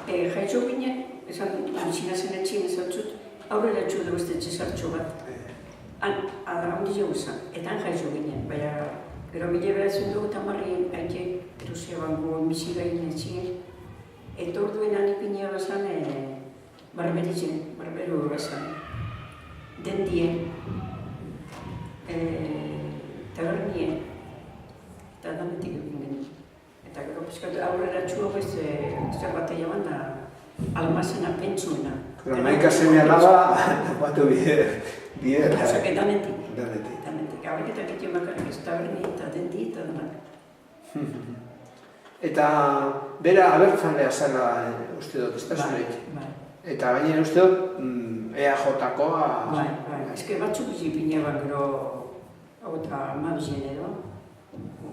Jaitxo ginen, esan antxina zen etxin ezatzut, aurrera txu da beste txezartxo bat. Handi jo guzan, eta han jaitxo ginen, baina gero bile behatzen dugu tamarrien haitek eruzia bango misigain etxien, eta orduen anipinea bazan barbero bazan, dendien, tabernien, eta danetik egin genuen. Eta gero pizkatu aurrera txuak ez zer bat egiaban da almazena pentsuena. Maika zene alaba, batu bide. Osak, danetik. Danetik. Danetik. Hauek eta kitio makarrik ez taberni eta dendi eta danak. Eta bera abertzalea zela uste dut, ez da zureik. Eta gainera uste dut EAJ-koa... Bai. Ezke batzuk izipine bat gero hau eta mabizien edo.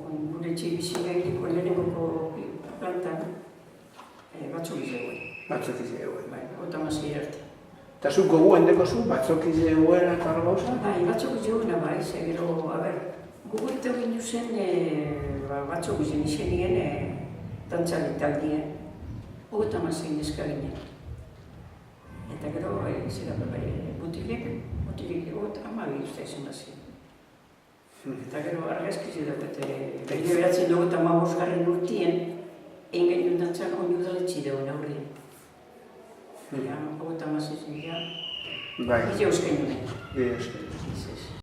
Gure txibizi gairiko lehenengoko plantan batzuk izeguen. Batzuk izeguen. Bai, hau eta mazei arte. Eta zuk gogu handeko zu, batzuk izeguen eta hor gauza? Bai, batzuk izeguen bai, gero, gugu eta ginen zen batzuk izan nien dantzari taldien. Hau eta mazei neska ginen. Eta gero, zera mutilek hau eta amabi usta izan bazien. Eta gero argazkizi dago, eta beratzen dugu eta 15. urtien, egin genuen dantzak honi udaletxi dagoen aurrien. Hau eta mazizien, Bai. Bide euskain duen. Bide euskain.